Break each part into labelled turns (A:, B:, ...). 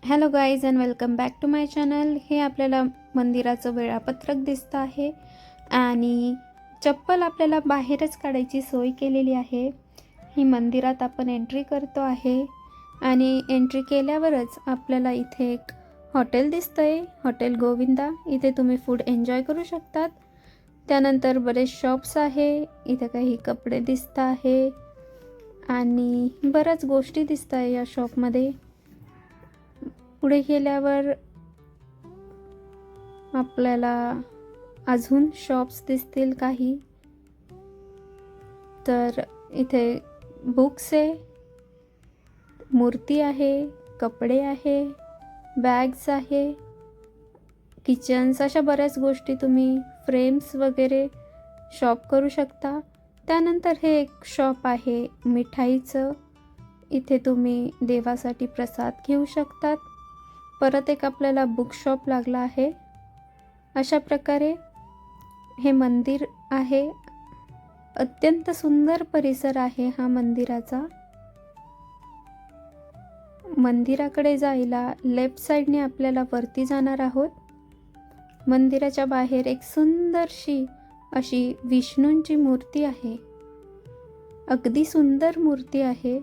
A: Hello guys and welcome back to my channel. हे आपल्याला मंदिराचं वेळापत्रक दिसतं आहे आणि चप्पल आपल्याला बाहेरच काढायची सोय केलेली आहे। ही मंदिरात आपण एंट्री करतो आहे आणि एंट्री केल्यावरच आपल्याला इथे एक हॉटेल दिसतंय, हॉटेल गोविंदा। इथे तुम्ही फूड एन्जॉय करू शकतात। त्यानंतर बरेच शॉप्स आहे, इथे काही कपडे दिसत आहे आणि बऱ्याच गोष्टी दिसत आहे या शॉपमध्ये। पुढे गेल्यावर आपल्याला अजून शॉप्स दिसतील काही। तर इथे बुक्स आहे, मूर्ती आहे, कपडे आहे, बॅग्स आहे, किचन्स, अशा बऱ्याच गोष्टी तुम्ही फ्रेम्स वगैरे शॉप करू शकता। त्यानंतर हे एक शॉप आहे मिठाईचं, इथे तुम्ही देवासाठी प्रसाद घेऊ शकतात। परत एक आपल्याला बुक शॉप लागला आहे। अशा प्रकारे हे मंदिर आहे। अत्यंत सुंदर परिसर आहे हा मंदिराचा। मंदिराकडे जायला लेफ्ट साइडने आपल्याला वरती जाणार आहोत। मंदिराच्या बाहेर एक सुंदरशी अशी विष्णूंची मूर्ती आहे, अगदी सुंदर मूर्ती आहे।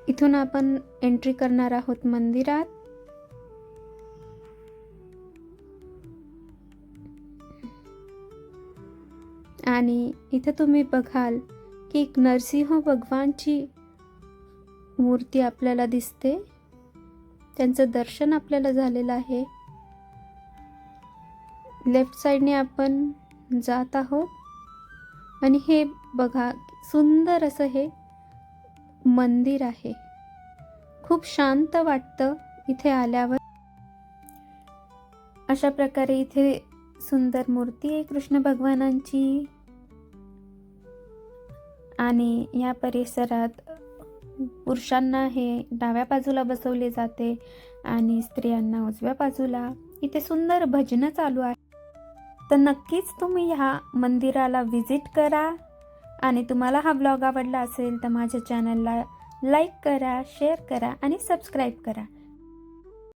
A: इथून आपण एंट्री करणार आहोत मंदिरात। आणि इथे तुम्ही बघाल की एक नरसिंह भगवानची मूर्ती आपल्याला दिसते, त्यांचं दर्शन आपल्याला झालेलं आहे। लेफ्ट साइडने आपण जात आहोत आणि हे बघा सुंदर असं हे मंदिर आहे। खूप शांत वाटतं इथे आल्यावर। अशा प्रकारे इथे सुंदर मूर्ती आहे कृष्ण भगवानांची आणि या परिसरात पुरुषांना हे डाव्या बाजूला बसवले जाते आणि स्त्रियांना उजव्या बाजूला। इथे सुंदर भजन चालू आहे। तर नक्कीच तुम्ही ह्या मंदिराला व्हिजिट करा आणि तुम्हाला हा व्लॉग आवडला असेल तर माझ्या चॅनलला लाईक करा, शेअर करा आणि सबस्क्राईब करा।